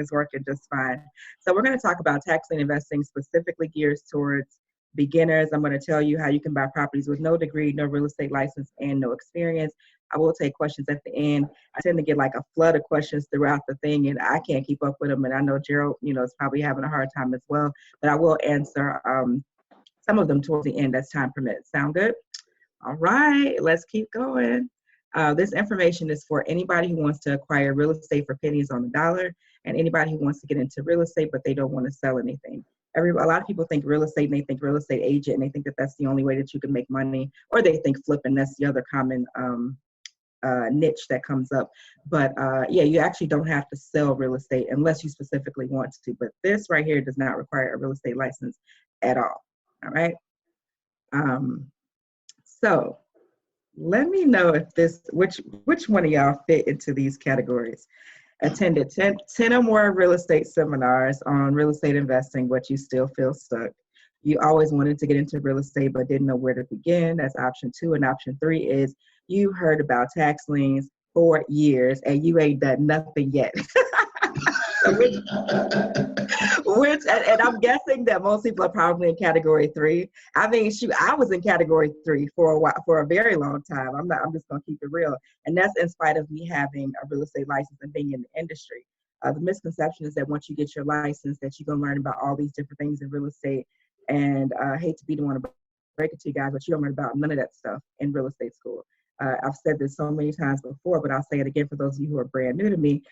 is working just fine. So we're going to talk about tax lien investing, specifically geared towards beginners. I'm going to tell you how you can buy properties with no degree, no real estate license, and no experience. I will take questions at the end. I tend to get like a flood of questions throughout the thing, and I can't keep up with them. And I know Gerald, is probably having a hard time as well. But I will answer some of them towards the end as time permits. Sound good? All right, let's keep going. This information is for anybody who wants to acquire real estate for pennies on the dollar, and anybody who wants to get into real estate but they don't want to sell anything. A lot of people think real estate and they think real estate agent and they think that that's the only way that you can make money, or they think flipping. That's the other common niche that comes up. But yeah, you actually don't have to sell real estate unless you specifically want to. But this right here does not require a real estate license at all. All right. So let me know if which one of y'all fit into these categories. Attended 10 or more real estate seminars on real estate investing, but you still feel stuck. You always wanted to get into real estate, but didn't know where to begin. That's option 2. And option 3 is you heard about tax liens for years and you ain't done nothing yet. So and I'm guessing that most people are probably in category 3. I mean, shoot, I was in category 3 for a while, for a very long time. I'm just gonna keep it real. And that's in spite of me having a real estate license and being in the industry. The misconception is that once you get your license that you're gonna learn about all these different things in real estate. And I hate to be the one to break it to you guys, but you don't learn about none of that stuff in real estate school. I've said this so many times before, but I'll say it again for those of you who are brand new to me.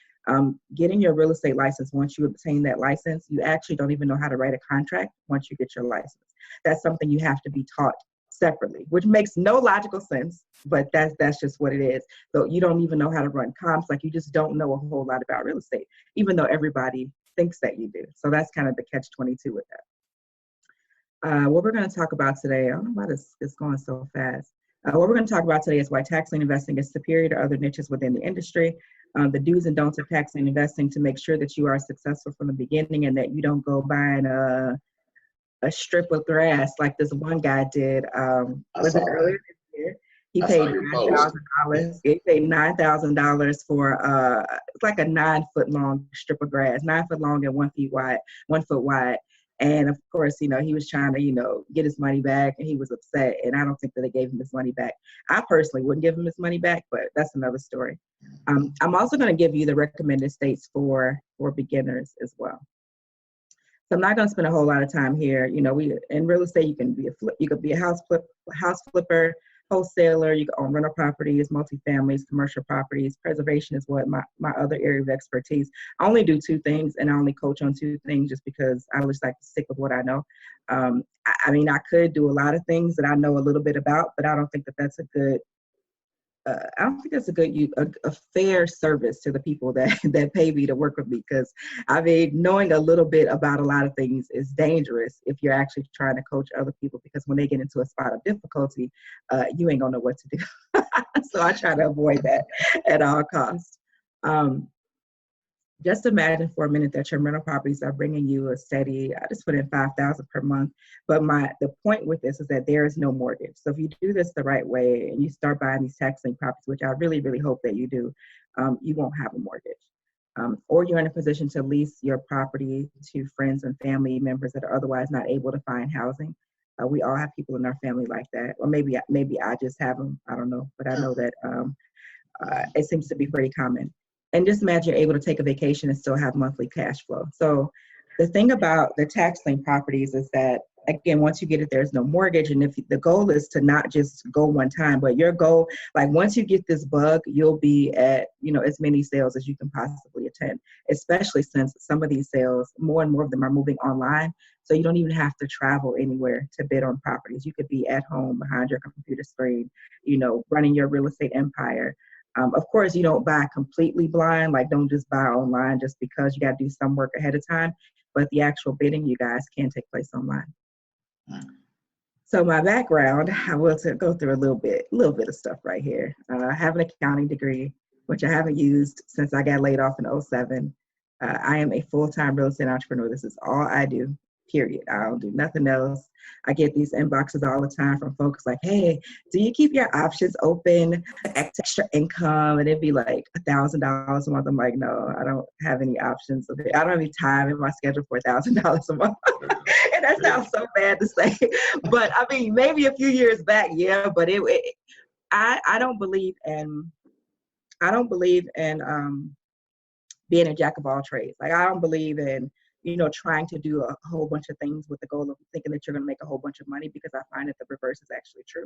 Getting your real estate license, once you obtain that license, you actually don't even know how to write a contract once you get your license. That's something you have to be taught separately, which makes no logical sense, but that's just what it is. So you don't even know how to run comps, like you just don't know a whole lot about real estate, even though everybody thinks that you do. So that's kind of the catch-22 with that. What we're going to talk about today, I don't know why this is going so fast. What we're going to talk about today is why tax lien investing is superior to other niches within the industry, the do's and don'ts of tax lien investing to make sure that you are successful from the beginning and that you don't go buying a strip of grass like this one guy did. Was it earlier this year? He paid $9,000. He paid $9,000 for it's like a 9-foot long strip of grass, 9 foot long and 1 foot wide. And of course, he was trying to, get his money back, and he was upset. And I don't think that they gave him his money back. I personally wouldn't give him his money back, but that's another story. I'm also going to give you the recommended states for beginners as well. So I'm not going to spend a whole lot of time here. We in real estate, you could be a house flipper, wholesaler, you can own rental properties, multifamilies, commercial properties. Preservation is what my other area of expertise. I only do 2 things, and I only coach on 2 things just because I always like to stick with what I know. I mean, I could do a lot of things that I know a little bit about, but I don't think that that's a good a fair service to the people that pay me to work with me. Because I mean, knowing a little bit about a lot of things is dangerous if you're actually trying to coach other people, because when they get into a spot of difficulty, you ain't gonna know what to do. So I try to avoid that at all costs. Just imagine for a minute that your rental properties are bringing you a steady, I just put in $5,000 per month. But the point with this is that there is no mortgage. So if you do this the right way and you start buying these tax lien properties, which I really, really hope that you do, you won't have a mortgage. Or you're in a position to lease your property to friends and family members that are otherwise not able to find housing. We all have people in our family like that. Or maybe I just have them. I don't know. But I know that it seems to be pretty common. And just imagine you're able to take a vacation and still have monthly cash flow. So the thing about the tax lien properties is that, again, once you get it, there's no mortgage. And if the goal is to not just go one time, but your goal, like once you get this bug, you'll be at, as many sales as you can possibly attend, especially since some of these sales, more and more of them are moving online. So you don't even have to travel anywhere to bid on properties. You could be at home behind your computer screen, running your real estate empire. Of course, you don't buy completely blind, like don't just buy online just because you got to do some work ahead of time. But the actual bidding, you guys, can take place online. So my background, I will go through a little bit of stuff right here. I have an accounting degree, which I haven't used since I got laid off in 2007. I am a full-time real estate entrepreneur. This is all I do. period. I don't do nothing else. I get these inboxes all the time from folks like, hey, do you keep your options open, extra income? And it'd be like $1,000 a month. I'm like, no, I don't have any options. I don't have any time in my schedule for $1,000 a month. And that sounds so bad to say, but I mean, maybe a few years back, yeah, but I don't believe in, being a jack of all trades. Like, I don't believe in, trying to do a whole bunch of things with the goal of thinking that you're going to make a whole bunch of money, because I find that the reverse is actually true.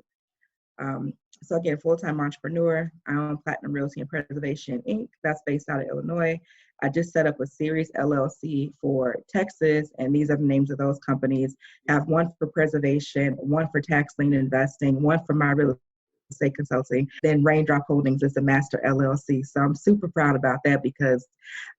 So again, full-time entrepreneur. I own Platinum Realty and Preservation, Inc. That's based out of Illinois. I just set up a series LLC for Texas, and these are the names of those companies. I have one for preservation, one for tax lien investing, one for my real estate consulting. Then Raindrop Holdings is the master LLC. So I'm super proud about that because,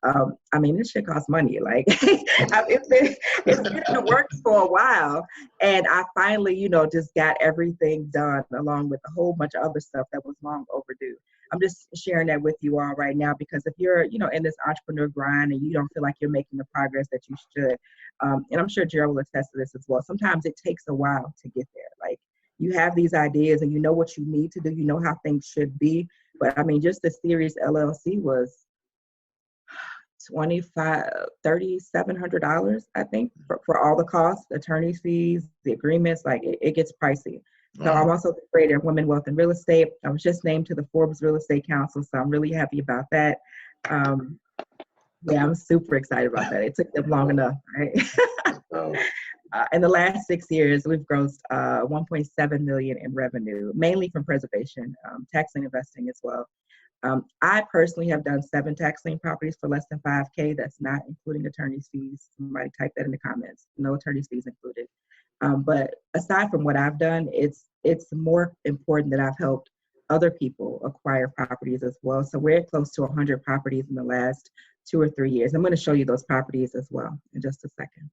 I mean, this shit costs money. Like, it's been in the works for a while. And I finally, just got everything done along with a whole bunch of other stuff that was long overdue. I'm just sharing that with you all right now because if you're, in this entrepreneur grind and you don't feel like you're making the progress that you should, and I'm sure Gerald will attest to this as well, sometimes it takes a while to get there. Like, you have these ideas and you know what you need to do, you know how things should be. But I mean, just the series LLC was $3,700, I think, for all the costs, attorney's fees, the agreements. Like, it gets pricey. So I'm also the creator of Women, Wealth, and Real Estate. I was just named to the Forbes Real Estate Council, so I'm really happy about that. Yeah, I'm super excited about that. It took them long enough, right? So, in the last 6 years, we've grossed $1.7 million in revenue, mainly from preservation, tax lien investing as well. I personally have done 7 tax lien properties for less than $5K. That's not including attorney's fees. Somebody type that in the comments. No attorney's fees included. But aside from what I've done, it's more important that I've helped other people acquire properties as well. So we're close to 100 properties in the last 2 or 3 years. I'm going to show you those properties as well in just a second.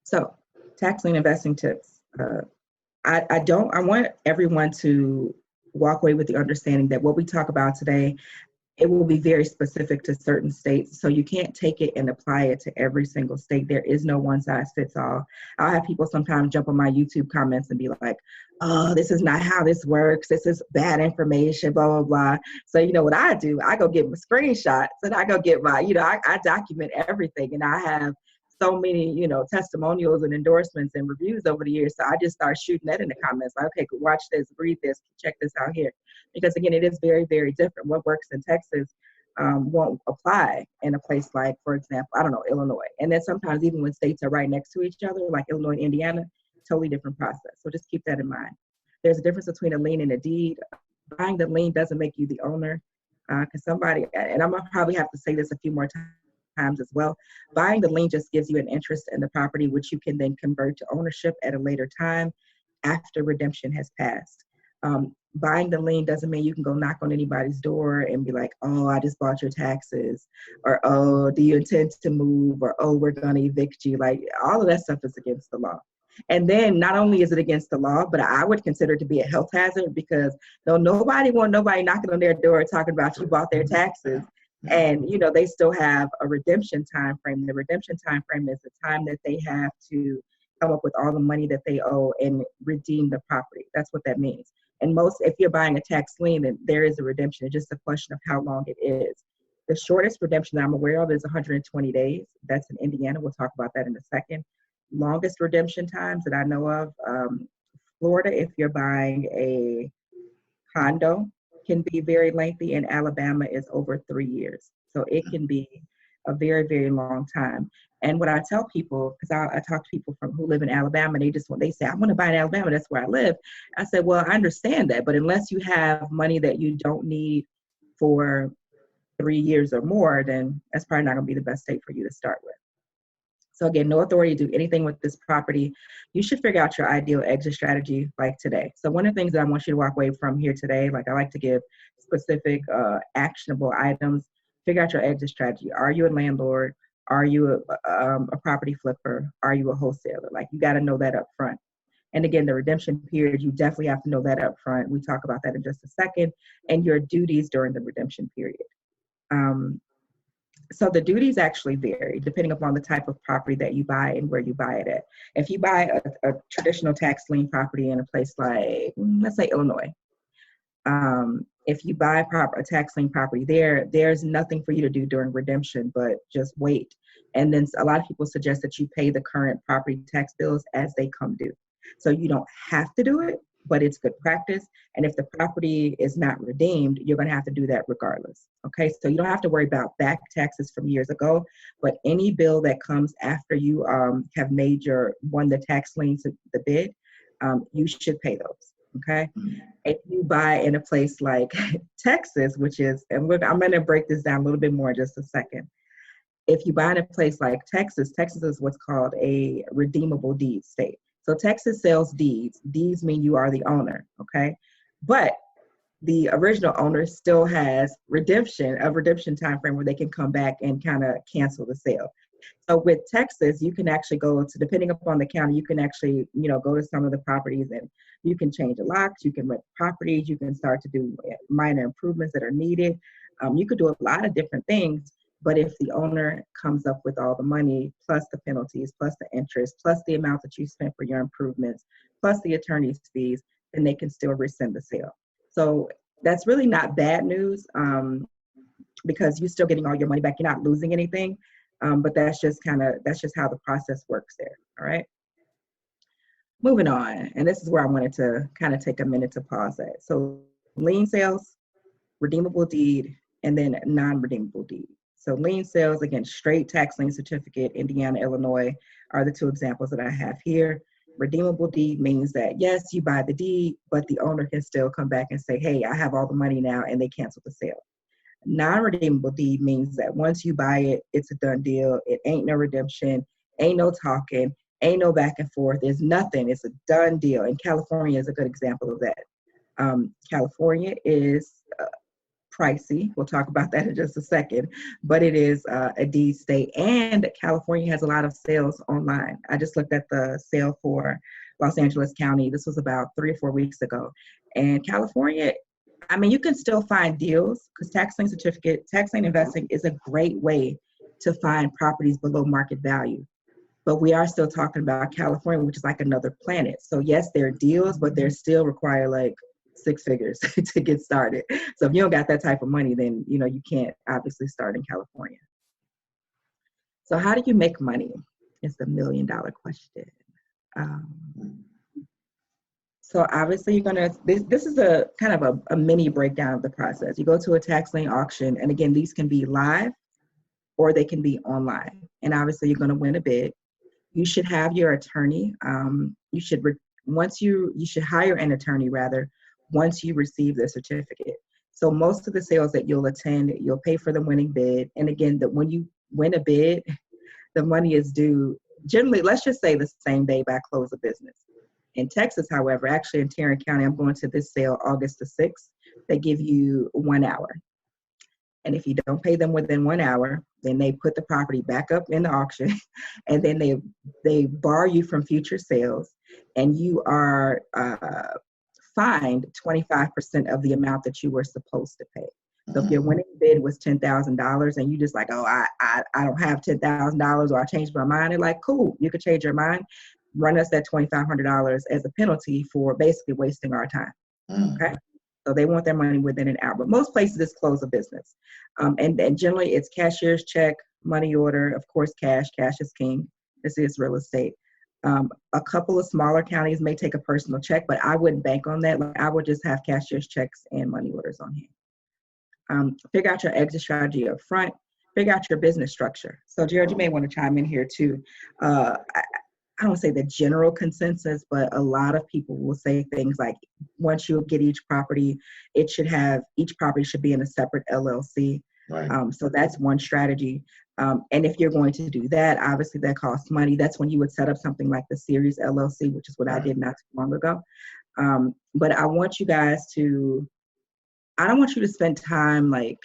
So, tax lien investing tips. I want everyone to walk away with the understanding that what we talk about today, it will be very specific to certain states. So you can't take it and apply it to every single state. There is no one size fits all. I'll have people sometimes jump on my YouTube comments and be like, oh, this is not how this works. This is bad information, blah, blah, blah. So what I do, I go get my screenshots and I go get my, I document everything. And I have so many, testimonials and endorsements and reviews over the years. So I just start shooting that in the comments. Like, okay, watch this, read this, check this out here. Because again, it is very, very different. What works in Texas won't apply in a place like, for example, I don't know, Illinois. And then sometimes even when states are right next to each other, like Illinois and Indiana, totally different process. So just keep that in mind. There's a difference between a lien and a deed. Buying the lien doesn't make you the owner. Because somebody, and I'm gonna probably have to say this a few more times as well, buying the lien just gives you an interest in the property, which you can then convert to ownership at a later time after redemption has passed. Buying the lien doesn't mean you can go knock on anybody's door and be like, oh, I just bought your taxes, or oh, do you intend to move, or oh, we're going to evict you. Like, all of that stuff is against the law. And then not only is it against the law, but I would consider it to be a health hazard because nobody knocking on their door talking about you bought their taxes. And, they still have a redemption time frame. The redemption time frame is the time that they have to come up with all the money that they owe and redeem the property. That's what that means. And if you're buying a tax lien, then there is a redemption. It's just a question of how long it is. The shortest redemption that I'm aware of is 120 days. That's in Indiana. We'll talk about that in a second. Longest redemption times that I know of, Florida, if you're buying a condo, can be very lengthy, and Alabama is over 3 years. So it can be a very, very long time. And what I tell people, because I talk to people who live in Alabama, they say, I want to buy in Alabama, that's where I live. I said, well, I understand that, but unless you have money that you don't need for 3 years or more, then that's probably not going to be the best state for you to start with. So again, no authority to do anything with this property. You should figure out your ideal exit strategy like today. So one of the things that I want you to walk away from here today, like I like to give specific actionable items, figure out your exit strategy. Are you a landlord? Are you a property flipper? Are you a wholesaler? Like, you got to know that up front. And again, the redemption period, you definitely have to know that up front. We talk about that in just a second. And your duties during the redemption period. So the duties actually vary depending upon the type of property that you buy and where you buy it at. If you buy a traditional tax lien property in a place like, let's say Illinois, if you buy a tax lien property there, there's nothing for you to do during redemption, but just wait. And then a lot of people suggest that you pay the current property tax bills as they come due. So you don't have to do it, but it's good practice. And if the property is not redeemed, you're going to have to do that regardless. Okay, so you don't have to worry about back taxes from years ago, but any bill that comes after you have won the tax liens, the bid, you should pay those. Okay. If you buy in a place like Texas, which is, and I'm going to break this down a little bit more in just a second. If you buy in a place like Texas, Texas is what's called a redeemable deed state. So Texas sells deeds. Deeds mean you are the owner, okay? But the original owner still has a redemption time frame where they can come back and kind of cancel the sale. So with Texas, you can actually go to, depending upon the county, you can actually, go to some of the properties and you can change the locks, you can rent properties, you can start to do minor improvements that are needed. You could do a lot of different things, but if the owner comes up with all the money, plus the penalties, plus the interest, plus the amount that you spent for your improvements, plus the attorney's fees, then they can still rescind the sale. So that's really not bad news because you're still getting all your money back. You're not losing anything. But that's just how the process works there. All right. Moving on. And this is where I wanted to kind of take a minute to pause at. So lien sales, redeemable deed, and then non-redeemable deed. So lien sales, again, straight tax lien certificate, Indiana, Illinois, are the two examples that I have here. Redeemable deed means that, yes, you buy the deed, but the owner can still come back and say, hey, I have all the money now, and they cancel the sale. Non-redeemable deed means that once you buy it, it's a done deal. It ain't no redemption, ain't no talking, ain't no back and forth. There's nothing. It's a done deal. And California is a good example of that. California is pricey. We'll talk about that in just a second, but it is a deed state. And California has a lot of sales online. I just looked at the sale for Los Angeles County. This was about 3 or 4 weeks ago. And California, I mean, you can still find deals because tax lien investing is a great way to find properties below market value. But we are still talking about California, which is like another planet. So yes, there are deals, but they still require like 6 figures to get started. So if you don't got that type of money, then, you can't obviously start in California. So how do you make money? It's the $1 million question. So obviously this is a kind of a mini breakdown of the process. You go to a tax lien auction, and again, these can be live or they can be online. And obviously you're going to win a bid. You should have your attorney. You should hire an attorney rather once you receive the certificate. So most of the sales that you'll attend, you'll pay for the winning bid. And again, when you win a bid, the money is due generally, let's just say the same day by close of business. In Texas, however, actually in Tarrant County, I'm going to this sale August the 6th. They give you 1 hour. And if you don't pay them within 1 hour, then they put the property back up in the auction, and then they bar you from future sales, and you are fined 25% of the amount that you were supposed to pay. So if your winning bid was $10,000 and you just like, oh, I don't have $10,000 or I changed my mind, they're like, cool, you could change your mind. Run us that $2,500 as a penalty for basically wasting our time. Okay. So they want their money within an hour. But most places it's close of business. And generally it's cashier's check, money order, of course, cash. Cash is king. This is real estate. A couple of smaller counties may take a personal check, but I wouldn't bank on that. Like, I would just have cashier's checks and money orders on hand. Figure out your exit strategy up front. Figure out your business structure. So Jared, you may want to chime in here too. I don't say the general consensus, but a lot of people will say things like, once you get each property, each property should be in a separate LLC. Right. So that's one strategy. And if you're going to do that, obviously that costs money. That's when you would set up something like the Series LLC, which is what I did not too long ago. But I want you guys I don't want you to spend time I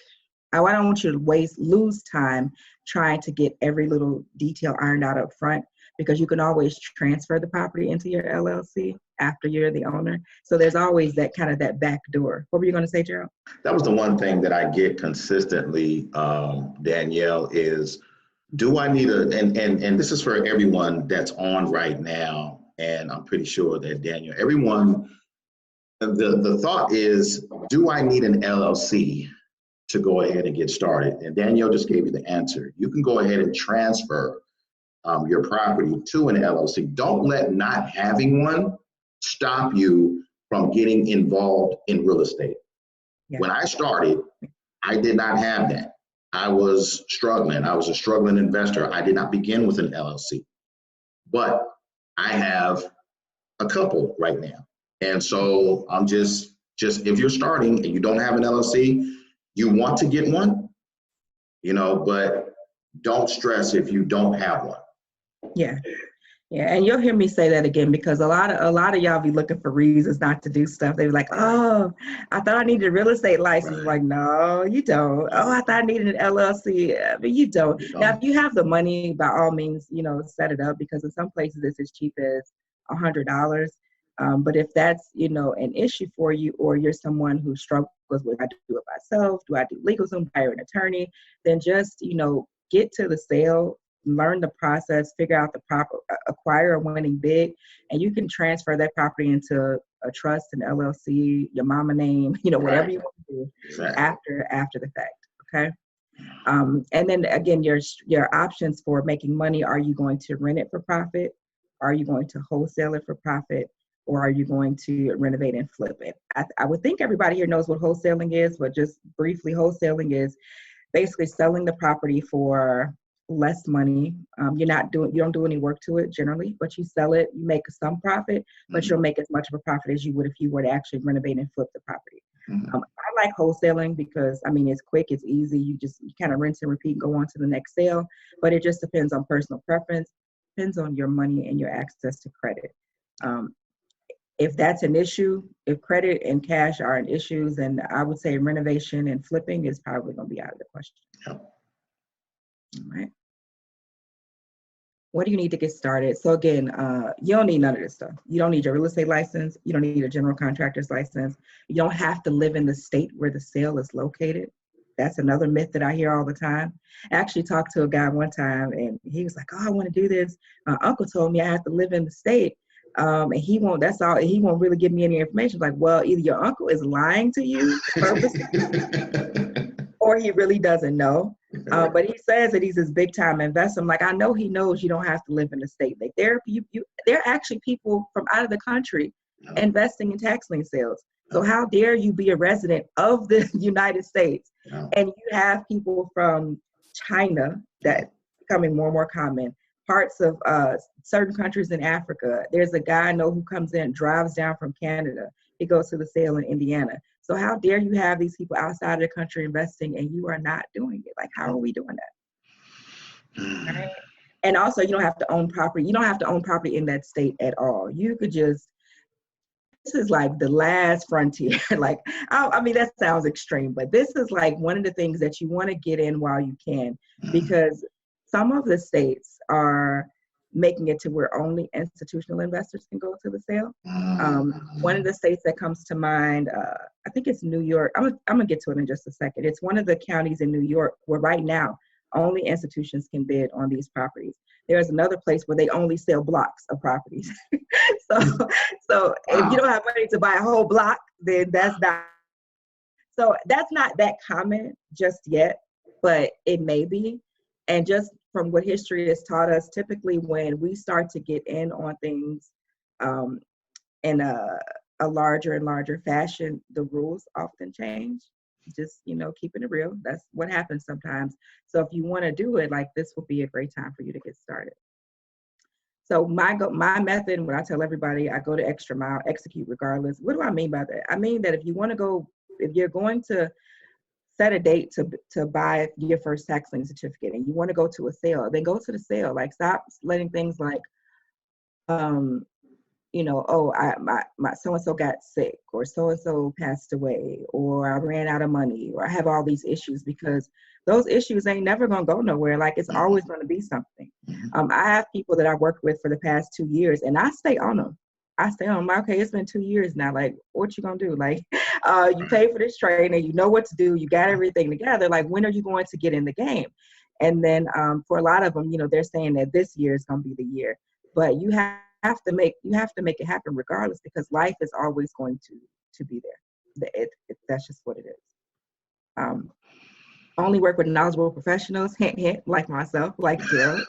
don't want you to lose time trying to get every little detail ironed out up front, because you can always transfer the property into your LLC after you're the owner. So there's always that kind of that back door. What were you going to say, Gerald? That was the one thing that I get consistently, Danielle, is do I need and this is for everyone that's on right now, and I'm pretty sure that Daniel, everyone, the thought is, do I need an LLC to go ahead and get started? And Danielle just gave you the answer. You can go ahead and transfer your property to an LLC. Don't let not having one stop you from getting involved in real estate. Yeah. When I started, I did not have that. I was struggling. I was a struggling investor. I did not begin with an LLC, but I have a couple right now. And so I'm just if you're starting and you don't have an LLC, you want to get one, but don't stress if you don't have one. Yeah. Yeah, and you'll hear me say that again, because a lot of y'all be looking for reasons not to do stuff. They be like, oh, I thought I needed a real estate license. Right. Like, no, you don't. Oh, I thought I needed an LLC. But you don't. Now, if you have the money, by all means, set it up, because in some places it's as cheap as $100. But if that's, an issue for you, or you're someone who struggles with, do I do it myself? Do I do LegalZoom, hire an attorney? Then just, get to the sale, learn the process, figure out the proper, acquire a winning bid, and you can transfer that property into a trust, an LLC, your mama name, whatever you want to do. Exactly. after the fact. Okay. And then again, your options for making money: are you going to rent it for profit? Are you going to wholesale it for profit? Or are you going to renovate and flip it? I would think everybody here knows what wholesaling is, but just briefly, wholesaling is basically selling the property for less money. You don't do any work to it generally, but you sell it, you make some profit, but you'll make as much of a profit as you would if you were to actually renovate and flip the property. I like wholesaling because, it's quick, it's easy. You kind of rinse and repeat and go on to the next sale, but it just depends on personal preference, depends on your money and your access to credit. If that's an issue, if credit and cash are an issue, then I would say renovation and flipping is probably going to be out of the question. Yep. All right. What do you need to get started? So again, you don't need none of this stuff. You don't need your real estate license. You don't need a general contractor's license. You don't have to live in the state where the sale is located. That's another myth that I hear all the time. I actually talked to a guy one time, and he was like, oh, I want to do this. My uncle told me I have to live in the state. And he won't really give me any information. Like, well, either your uncle is lying to you purposely, or he really doesn't know. But he says that he's this big time investor. I'm like, I know he knows you don't have to live in the state. Like, there are actually people from out of the country investing in tax lien sales. So how dare you be a resident of the United States, and you have people from China that becoming more and more common, parts of certain countries in Africa. There's a guy I know who comes in, drives down from Canada. He goes to the sale in Indiana. So how dare you have these people outside of the country investing, and you are not doing it? Like, how are we doing that? Right? And also, you don't have to own property. You don't have to own property in that state at all. You could just, this is like the last frontier. Like, that sounds extreme, but this is like one of the things that you want to get in while you can, because some of the states are making it to where only institutional investors can go to the sale. One of the states that comes to mind, I think it's New York. I'm gonna get to it in just a second. It's one of the counties in New York where right now only institutions can bid on these properties. There's another place where they only sell blocks of properties. So if you don't have money to buy a whole block, then that's not that common just yet, but it may be. And just from what history has taught us, typically when we start to get in on things in a larger and larger fashion, the rules often change. Just, keeping it real. That's what happens sometimes. So if you want to do it, like, this will be a great time for you to get started. So my method, and what I tell everybody, I go the extra mile, execute regardless. What do I mean by that? I mean that if you're going to set a date to buy your first tax lien certificate, and you want to go to a sale, then go to the sale. Like, stop letting things like, my so-and-so got sick, or so-and-so passed away, or I ran out of money, or I have all these issues, because those issues ain't never going to go nowhere. Like, it's always going to be something. I have people that I worked with for the past 2 years, and I stay on them. I say, oh, okay, it's been 2 years now. Like, what you gonna do? Like, you pay for this training, you know what to do, you got everything together. Like, when are you going to get in the game? And then for a lot of them, they're saying that this year is gonna be the year. But you have to make it happen regardless, because life is always going to be there. That's just what it is. Only work with knowledgeable professionals, hint, hint, like myself, like Gerald.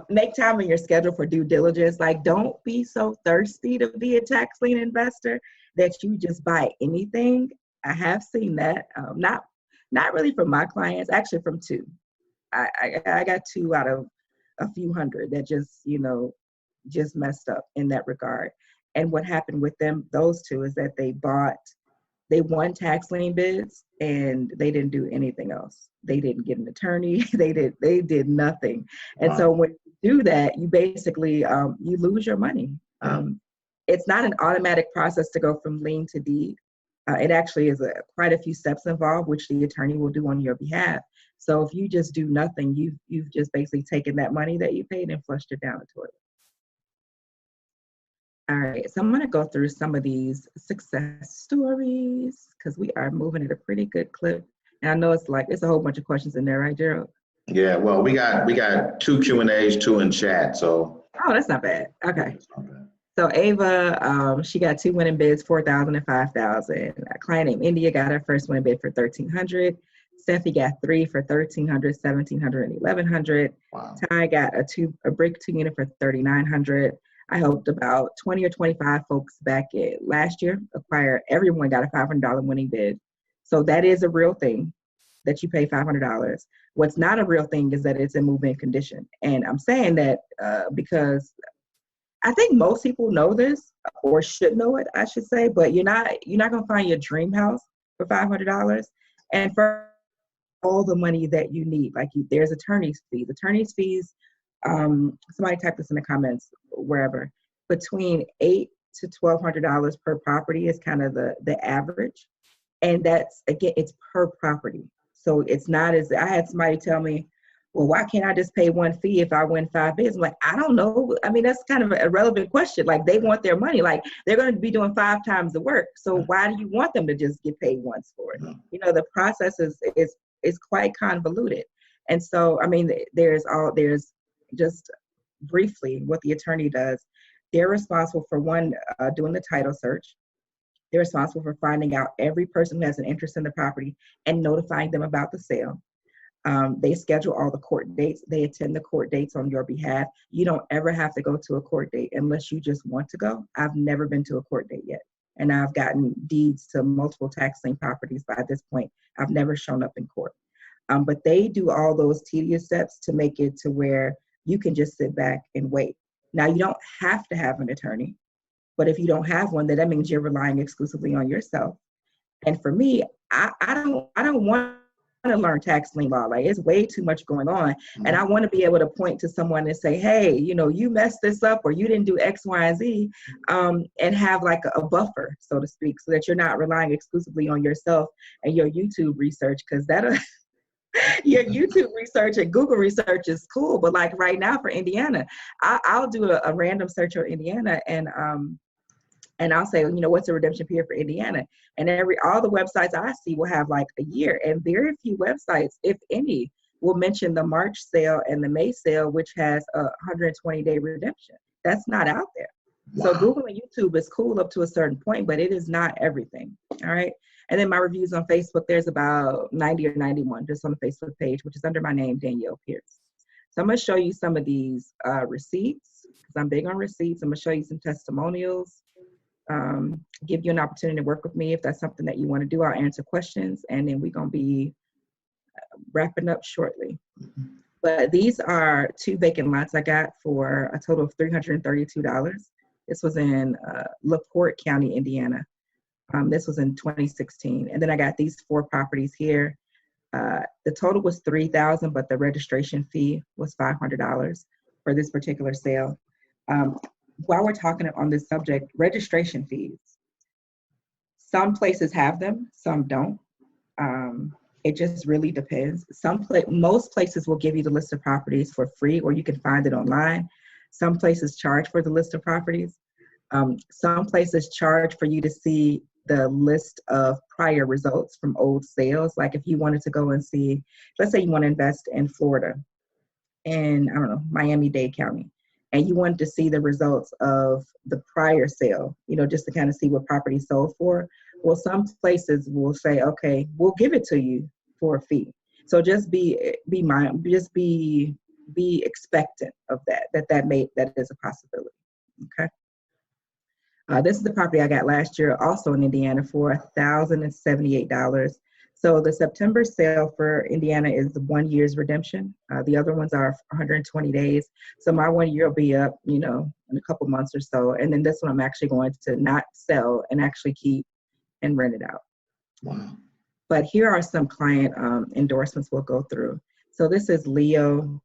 Make time in your schedule for due diligence. Like, don't be so thirsty to be a tax lien investor that you just buy anything. I have seen that, not really from my clients, actually from two. I got two out of a few hundred that just messed up in that regard. And what happened with those two, is that they won tax lien bids and they didn't do anything else. They didn't get an attorney. They did nothing. And so when you do that, you basically, you lose your money. It's not an automatic process to go from lien to deed. It actually is quite a few steps involved, which the attorney will do on your behalf. So if you just do nothing, you've just basically taken that money that you paid and flushed it down the toilet. All right, so I'm going to go through some of these success stories, because we are moving at a pretty good clip. And I know it's a whole bunch of questions in there, right, Gerald? Yeah, well, we got 2 Q&As, 2 in chat, so. Oh, that's not bad. Okay. So Ava, she got 2 winning bids, $4,000 and $5,000. A client named India got her first winning bid for $1,300. Steffi got 3 for $1,300, $1,700, and $1,100. Wow. Ty got a brick 2 unit for $3,900. I helped about 20 or 25 folks back last year acquire. Everyone got a $500 winning bid. So that is a real thing, that you pay $500. What's not a real thing is that it's in move-in condition. And I'm saying that because I think most people know this, or should know it, I should say, but you're not going to find your dream house for $500. And for all the money that you need, there's attorney's fees. Somebody type this in the comments, wherever, between $800 to $1,200 per property is kind of the average. And that's, again, it's per property. So it's not as, I had somebody tell me, well, why can't I just pay one fee if I win 5 bids? I'm like, I don't know. I mean, that's kind of a relevant question. Like, they want their money. Like, they're going to be doing 5 times the work. So why do you want them to just get paid once for it? The process is quite convoluted. And so, I mean, there's just briefly what the attorney does. They're responsible for doing the title search. They're responsible for finding out every person who has an interest in the property and notifying them about the sale. They schedule all the court dates. They attend the court dates on your behalf. You don't ever have to go to a court date unless you just want to go. I've never been to a court date yet. And I've gotten deeds to multiple tax lien properties by this point. I've never shown up in court. But they do all those tedious steps to make it to where you can just sit back and wait. Now, you don't have to have an attorney, but if you don't have one, then that means you're relying exclusively on yourself. And for me, I don't want to learn tax lien law. Like, it's way too much going on. And I want to be able to point to someone and say, hey, you messed this up, or you didn't do X, Y, and Z, and have like a buffer, so to speak, so that you're not relying exclusively on yourself and your YouTube research, because your YouTube research and Google research is cool, but like right now for Indiana, I'll do a random search on Indiana, and I'll say, what's the redemption period for Indiana? And all the websites I see will have like a year, and very few websites, if any, will mention the March sale and the May sale, which has a 120-day redemption. That's not out there. Wow. So Google and YouTube is cool up to a certain point, but it is not everything. All right. And then my reviews on Facebook, there's about 90 or 91 just on the Facebook page, which is under my name, Danielle Pierce. So I'm going to show you some of these receipts, because I'm big on receipts. I'm going to show you some testimonials, give you an opportunity to work with me if that's something that you want to do. I'll answer questions, and then we're going to be wrapping up shortly. But these are 2 vacant lots I got for a total of $332. This was in LaPorte County, Indiana. This was in 2016. And then I got these 4 properties here. The total was $3,000, but the registration fee was $500 for this particular sale. While we're talking on this subject, registration fees, some places have them, some don't. It just really depends. Most places will give you the list of properties for free, or you can find it online. Some places charge for the list of properties. Some places charge for you to see the list of prior results from old sales. Like if you wanted to go and see, let's say you want to invest in Florida, in, I don't know, Miami-Dade County, and you wanted to see the results of the prior sale, just to kind of see what property sold for. Well, some places will say, okay, we'll give it to you for a fee. So just be expectant of that is a possibility. Okay. This is the property I got last year, also in Indiana, for $1,078. So the September sale for Indiana is 1 year's redemption. The other ones are 120 days. So my 1 year will be up, in a couple months or so. And then this one I'm actually going to not sell and actually keep and rent it out. Wow. But here are some client endorsements we'll go through. So this is Leo.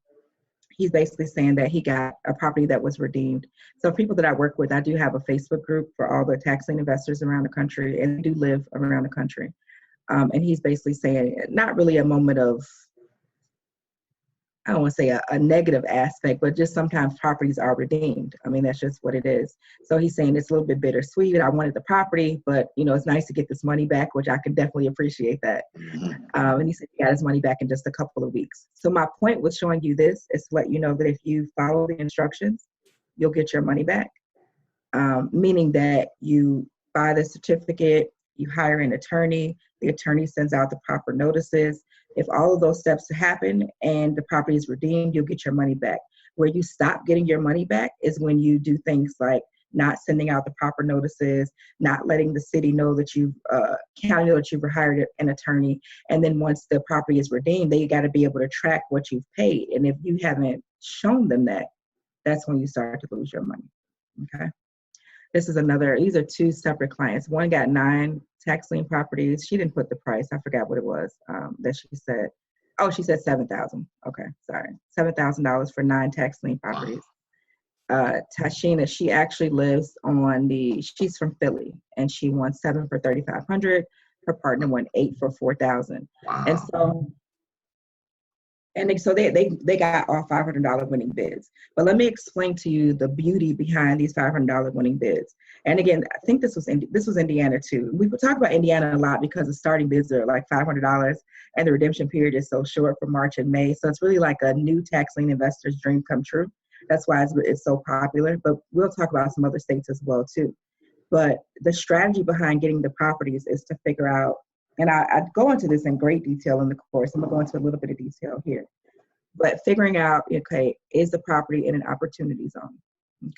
He's basically saying that he got a property that was redeemed. So people that I work with, I do have a Facebook group for all the tax lien investors around the country, and they do live around the country. And he's basically saying not really a moment of, I don't want to say a negative aspect, but just sometimes properties are redeemed. I mean, that's just what it is. So he's saying it's a little bit bittersweet. I wanted the property, but it's nice to get this money back, which I can definitely appreciate that. And he said he got his money back in just a couple of weeks. So my point with showing you this is to let you know that if you follow the instructions, you'll get your money back. Meaning that you buy the certificate, you hire an attorney, the attorney sends out the proper notices. If all of those steps happen and the property is redeemed, you'll get your money back. Where you stop getting your money back is when you do things like not sending out the proper notices, not letting the city know that county know that you've hired an attorney. And then once the property is redeemed, they got to be able to track what you've paid. And if you haven't shown them that, that's when you start to lose your money. Okay. These are two separate clients. One got 9 tax lien properties. She didn't put the price. I forgot what it was that she said. Oh, she said $7,000. Okay, sorry. $7,000 for 9 tax lien properties. Tashina, she actually lives she's from Philly, and she won 7 for $3,500. Her partner won 8 for $4,000. Wow. And so they got all $500 winning bids. But let me explain to you the beauty behind these $500 winning bids. And again, I think this was Indiana too. We talk about Indiana a lot because the starting bids are like $500, and the redemption period is so short for March and May. So it's really like a new tax lien investor's dream come true. That's why it's so popular. But we'll talk about some other states as well too. But the strategy behind getting the properties is to figure out, and I go into this in great detail in the course. I'm going to go into a little bit of detail here. But figuring out, okay, is the property in an opportunity zone?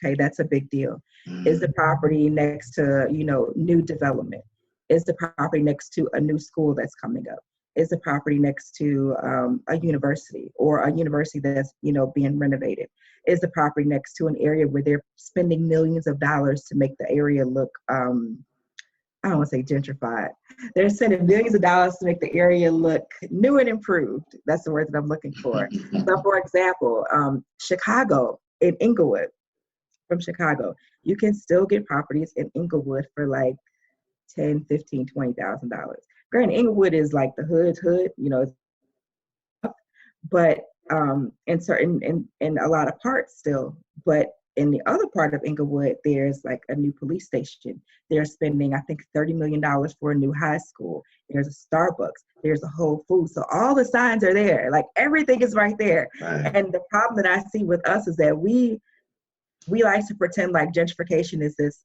Okay, that's a big deal. Is the property next to, new development? Is the property next to a new school that's coming up? Is the property next to a university, or a university that's, being renovated? Is the property next to an area where they're spending millions of dollars to make the area look, I don't want to say gentrified. They're spending millions of dollars to make the area look new and improved. That's the word that I'm looking for. So for example, Chicago, in Inglewood, from Chicago, you can still get properties in Inglewood for like $10,000, $15,000, $20,000. Granted, Inglewood is like the hood, but in a lot of parts still, but in the other part of Inglewood, there's like a new police station. They're spending, I think, $30 million for a new high school. There's a Starbucks. There's a Whole Foods. So all the signs are there. Like everything is right there. Right. And the problem that I see with us is that we like to pretend like gentrification is this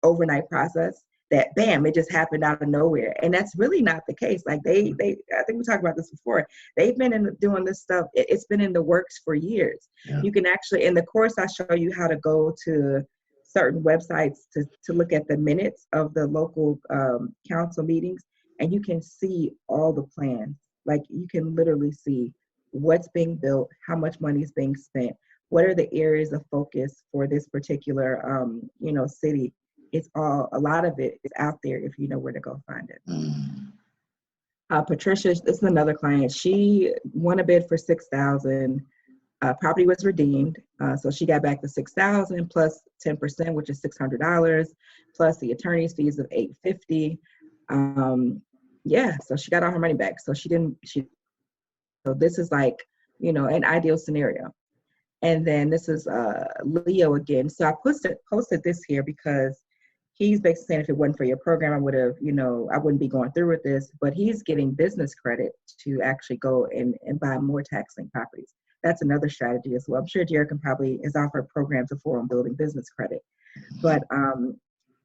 overnight process that, bam, it just happened out of nowhere. And that's really not the case. Like I think we talked about this before. They've been doing this stuff. It's been in the works for years. Yeah. You can actually, in the course, I show you how to go to certain websites to look at the minutes of the local council meetings, and you can see all the plans. Like you can literally see what's being built, how much money is being spent, what are the areas of focus for this particular, city. It's a lot of it is out there if you know where to go find it. Patricia, this is another client. She won a bid for $6,000. Property was redeemed, so she got back the $6,000 plus 10%, which is $600, plus the attorney's fees of $850. So she got all her money back. So so this is like, an ideal scenario. And then this is Leo again. So I posted this here because he's basically saying if it wasn't for your program, I would have, I wouldn't be going through with this. But he's getting business credit to actually go and buy more tax lien properties. That's another strategy as well. I'm sure Jared probably has offered programs before on building business credit. But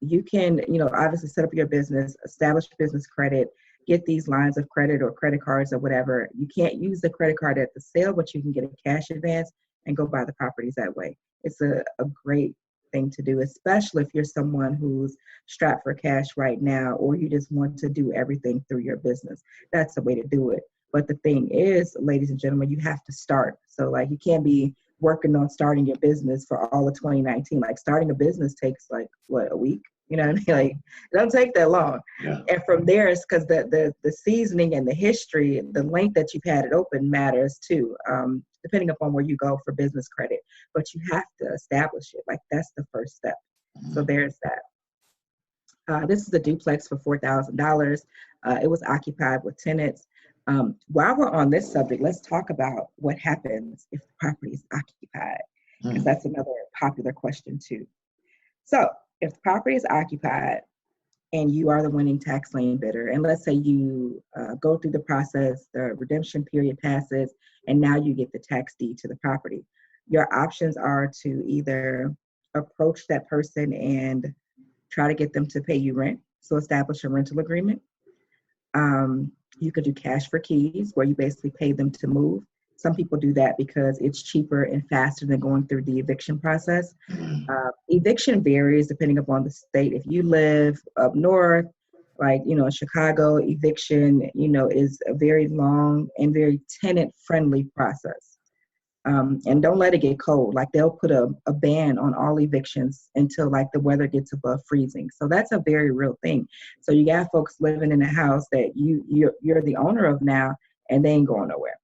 you can, obviously set up your business, establish business credit, get these lines of credit or credit cards or whatever. You can't use the credit card at the sale, but you can get a cash advance and go buy the properties that way. It's a great thing to do, especially if you're someone who's strapped for cash right now, or you just want to do everything through your business. That's the way to do it. But the thing is, ladies and gentlemen, you have to start. So like, you can't be working on starting your business for all of 2019. Like, starting a business takes like, what, a week? You know what I mean? Like, it doesn't take that long. Yeah. And from there, it's because the seasoning and the history, the length that you've had it open matters too, depending upon where you go for business credit. But you have to establish it. Like, that's the first step. So there's that. This is a duplex for $4,000. It was occupied with tenants. While we're on this subject, let's talk about what happens if the property is occupied, because that's another popular question too. So if the property is occupied and you are the winning tax lien bidder, and let's say you go through the process, the redemption period passes, and now you get the tax deed to the property, your options are to either approach that person and try to get them to pay you rent, so establish a rental agreement. You could do cash for keys, where you basically pay them to move. Some people do that because it's cheaper and faster than going through the eviction process. Eviction varies depending upon the state. If you live up north, like, Chicago, eviction, is a very long and very tenant-friendly process. And don't let it get cold. Like, they'll put a ban on all evictions until like the weather gets above freezing. So that's a very real thing. So you got folks living in a house that you're the owner of now, and they ain't going nowhere.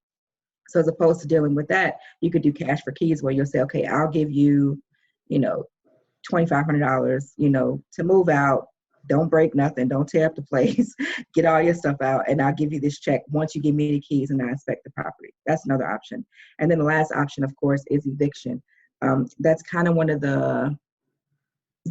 So as opposed to dealing with that, you could do cash for keys, where you'll say, okay, I'll give you, $2,500, to move out. Don't break nothing. Don't tear up the place. Get all your stuff out, and I'll give you this check once you give me the keys and I inspect the property. That's another option. And then the last option, of course, is eviction. That's kind of one of the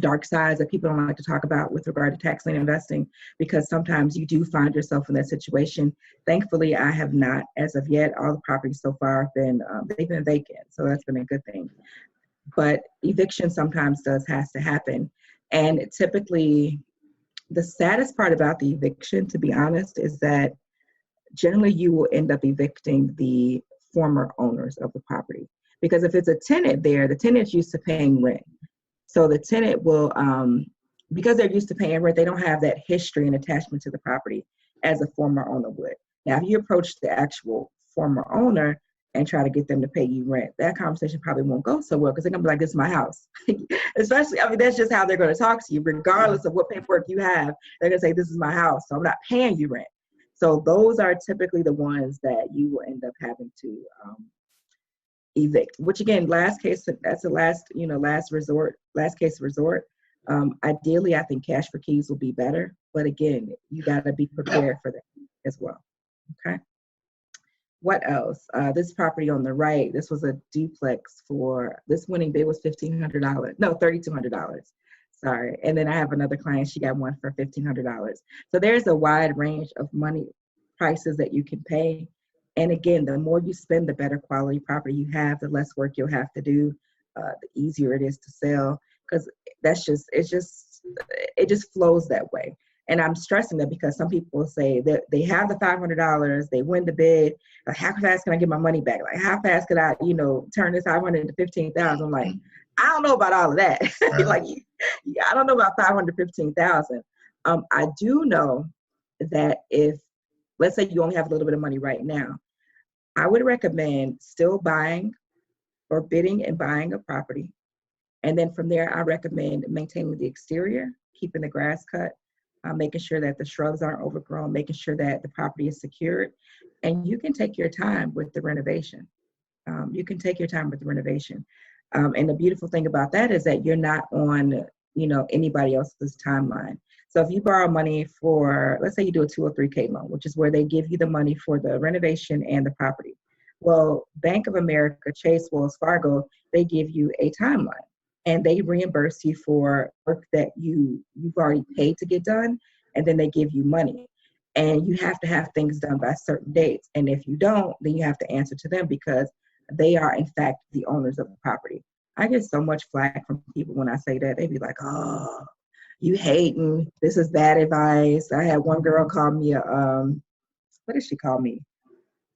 dark sides that people don't like to talk about with regard to tax lien investing, because sometimes you do find yourself in that situation. Thankfully, I have not as of yet. All the properties so far have been, they've been vacant. So that's been a good thing. But eviction sometimes has to happen. And typically, the saddest part about the eviction, to be honest, is that generally you will end up evicting the former owners of the property. Because if it's a tenant there, the tenant's used to paying rent. So the tenant will, because they're used to paying rent, they don't have that history and attachment to the property as a former owner would. Now, if you approach the actual former owner and try to get them to pay you rent, that conversation probably won't go so well, because they're gonna be like, this is my house. Especially, that's just how they're gonna talk to you, regardless of what paperwork you have. They're gonna say, this is my house, so I'm not paying you rent. So those are typically the ones that you will end up having to evict, which again, last case, that's the last case resort. Ideally, I think cash for keys will be better, but again, you gotta be prepared for that as well, okay? What else? This property on the right, this was a duplex for, this winning bid was $1,500. No, $3,200. Sorry. And then I have another client, she got one for $1,500. So there's a wide range of money prices that you can pay. And again, the more you spend, the better quality property you have, the less work you'll have to do, the easier it is to sell, because it just flows that way. And I'm stressing that because some people say that they have the $500, they win the bid. Like, how fast can I get my money back? Like, how fast could I, turn this $500 into $15,000? I'm like, I don't know about all of that. Right. Like, I don't know about $500, $15,000. I do know that if, let's say you only have a little bit of money right now, I would recommend still buying or bidding and buying a property. And then from there, I recommend maintaining the exterior, keeping the grass cut, making sure that the shrubs aren't overgrown, making sure that the property is secured. And you can take your time with the renovation. And the beautiful thing about that is that you're not on, anybody else's timeline. So if you borrow money for, let's say you do a 203K loan, which is where they give you the money for the renovation and the property. Well, Bank of America, Chase, Wells Fargo, they give you a timeline and they reimburse you for work that you've already paid to get done, and then they give you money. And you have to have things done by certain dates. And if you don't, then you have to answer to them because they are in fact the owners of the property. I get so much flack from people when I say that. They be like, "Oh, you hating. This is bad advice." I had one girl call me a what did she call me?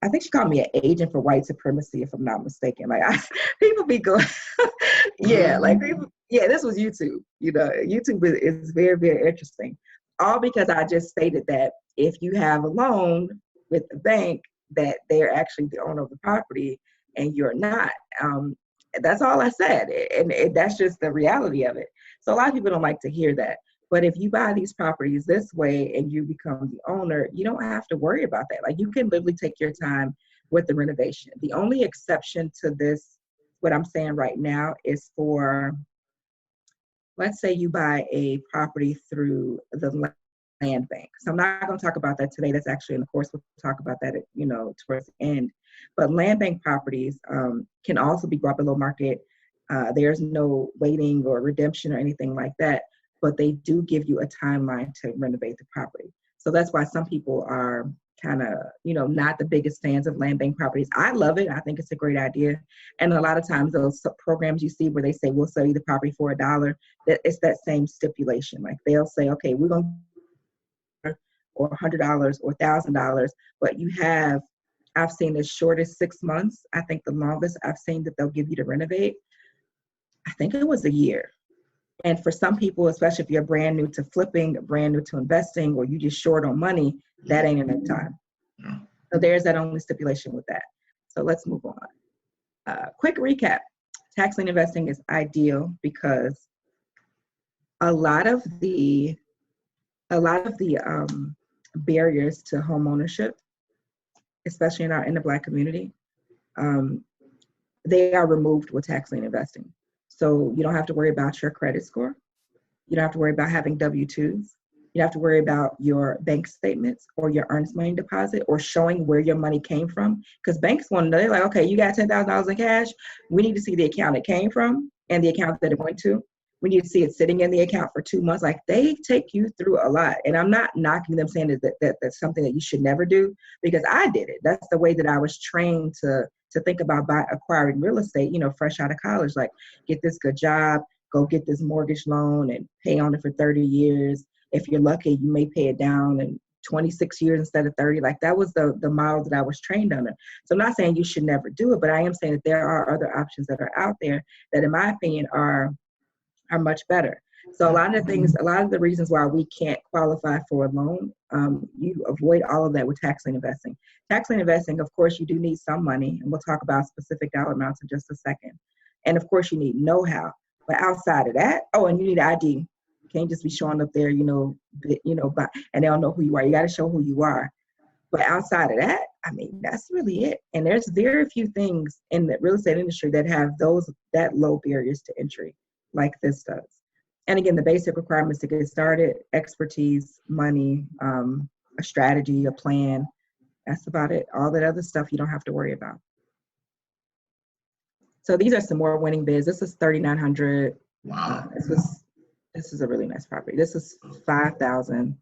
I think she called me an agent for white supremacy, if I'm not mistaken. Like, people be going, yeah, like people, yeah, this was YouTube. You know, YouTube is very, very interesting. All because I just stated that if you have a loan with the bank, that they're actually the owner of the property and you're not. That's all I said. And that's just the reality of it. So a lot of people don't like to hear that. But if you buy these properties this way and you become the owner, you don't have to worry about that. Like, you can literally take your time with the renovation. The only exception to this, what I'm saying right now, is for, let's say you buy a property through the land bank. So I'm not going to talk about that today. That's actually in the course. We'll talk about that, towards the end. But land bank properties can also be brought below market. There's no waiting or redemption or anything like that, but they do give you a timeline to renovate the property. So that's why some people are kind of, not the biggest fans of land bank properties. I love it. I think it's a great idea. And a lot of times those programs you see where they say, we'll sell you the property for $1, that it's that same stipulation. Like, they'll say, okay, we're going to or $100 or $1,000, but I've seen as short as 6 months. I think the longest I've seen that they'll give you to renovate, I think it was a year. And for some people, especially if you're brand new to flipping, brand new to investing, or you just short on money, that ain't enough time. So there's that only stipulation with that. So let's move on. Quick recap. Tax lien investing is ideal because a lot of the barriers to home ownership, especially in the Black community, they are removed with tax lien investing. So you don't have to worry about your credit score. You don't have to worry about having W-2s. You don't have to worry about your bank statements or your earnest money deposit or showing where your money came from. Because banks want to know, they're like, okay, you got $10,000 in cash. We need to see the account it came from and the account that it went to. We need to see it sitting in the account for 2 months. Like, they take you through a lot. And I'm not knocking them, saying that that's something that you should never do, because I did it. That's the way that I was trained to think about acquiring real estate, fresh out of college. Like, get this good job, go get this mortgage loan and pay on it for 30 years. If you're lucky, you may pay it down in 26 years instead of 30. Like, that was the model that I was trained under. So I'm not saying you should never do it, but I am saying that there are other options that are out there that, in my opinion, are much better. So a lot of the reasons why we can't qualify for a loan, you avoid all of that with tax lien investing. Tax lien investing, of course, you do need some money, and we'll talk about specific dollar amounts in just a second. And of course, you need know-how. But outside of that, and you need ID. You can't just be showing up there, and they don't know who you are. You got to show who you are. But outside of that, I mean, that's really it. And there's very few things in the real estate industry that have that low barriers to entry like this does. And again, the basic requirements to get started: expertise, money, a strategy, a plan. That's about it. All that other stuff you don't have to worry about. So these are some more winning bids. This is 3,900. Wow. This is a really nice property. This is 5,000,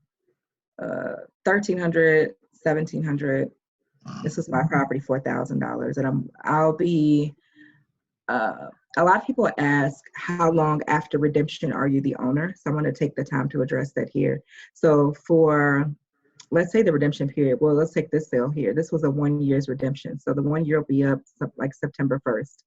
1,300, 1,700. This is my property, $4,000. And I'll be. A lot of people ask, how long after redemption are you the owner? So I'm going to take the time to address that here. So for, let's say, the redemption period, well, let's take this sale here. This was a 1 year's redemption. So the 1 year will be up like September 1st.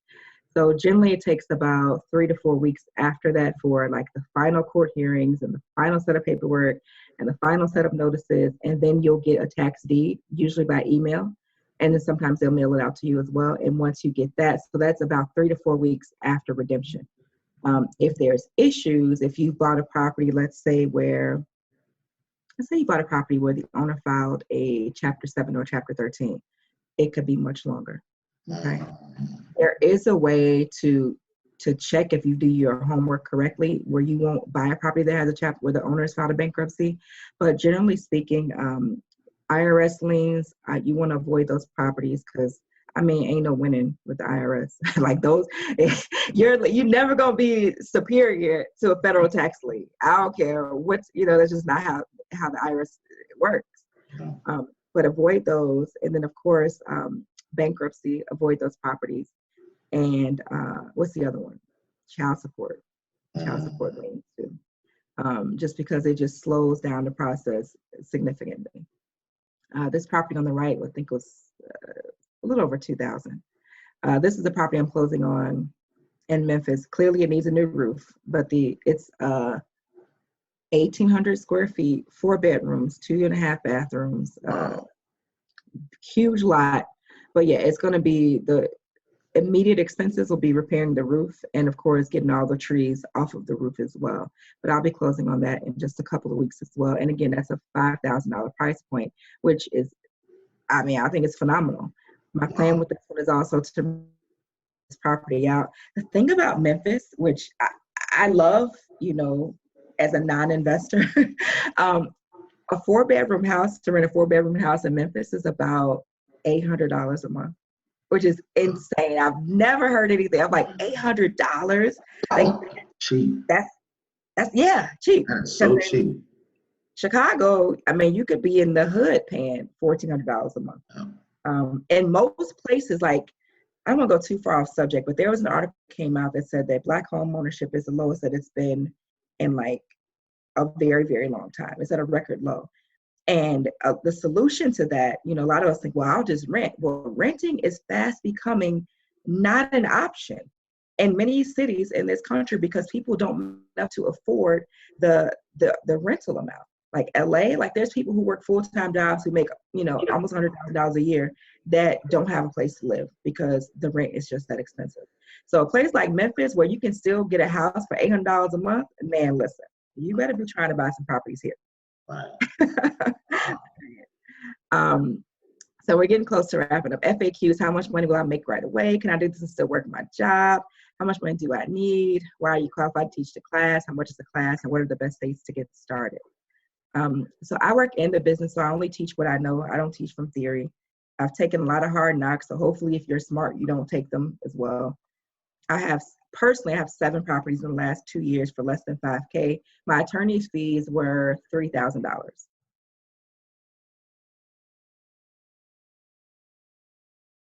So generally it takes about 3 to 4 weeks after that for like the final court hearings and the final set of paperwork and the final set of notices. And then you'll get a tax deed, usually by email. And then sometimes they'll mail it out to you as well. And once you get that, so that's about 3 to 4 weeks after redemption. If there's issues, if you bought a property, let's say you bought a property where the owner filed a Chapter 7 or Chapter 13, it could be much longer. Okay. There is a way to check if you do your homework correctly, where you won't buy a property that has a chapter where the owner has filed a bankruptcy. But generally speaking, IRS liens, you want to avoid those properties because I mean, ain't no winning with the IRS. Like those, you're never gonna be superior to a federal tax lien. I don't care what's, that's just not how the IRS works. But avoid those, and then of course, bankruptcy. Avoid those properties, and what's the other one? Child support liens too. Just because it just slows down the process significantly. This property on the right, I think was a little over 2,000. This is the property I'm closing on in Memphis. Clearly, it needs a new roof, but it's 1,800 square feet, 4 bedrooms, 2.5 bathrooms, huge lot. But yeah, it's going to be the immediate expenses will be repairing the roof and of course getting all the trees off of the roof as well. But I'll be closing on that in just a couple of weeks as well. And again, that's a $5,000 price point, which is, I think it's phenomenal. My plan with this one is also to rent this property out. The thing about Memphis, which I love, as a non-investor, a 4-bedroom house, to rent a 4-bedroom house in Memphis is about $800 a month, which is insane. I've never heard anything. I'm like, $800? Cheap. That's cheap. That's so cheap. Chicago, you could be in the hood paying $1,400 a month. And most places, like, I don't want to go too far off subject, but there was an article that came out that said that Black home ownership is the lowest that it's been in like a very, very long time. It's at a record low. And the solution to that, a lot of us think, well, I'll just rent. Well, renting is fast becoming not an option in many cities in this country because people don't have to afford the rental amount. Like LA, like there's people who work full-time jobs who make, almost $100,000 a year that don't have a place to live because the rent is just that expensive. So a place like Memphis where you can still get a house for $800 a month, man, listen, you better be trying to buy some properties here. Right. So we're getting close to wrapping up. FAQs, how much money will I make right away? Can I do this and still work my job? How much money do I need? Why are you qualified to teach the class? How much is the class? And what are the best dates to get started? So I work in the business, so I only teach what I know. I don't teach from theory. I've taken a lot of hard knocks, so hopefully if you're smart, you don't take them as well. I have 7 properties in the last 2 years for less than $5K. My attorney's fees were $3,000.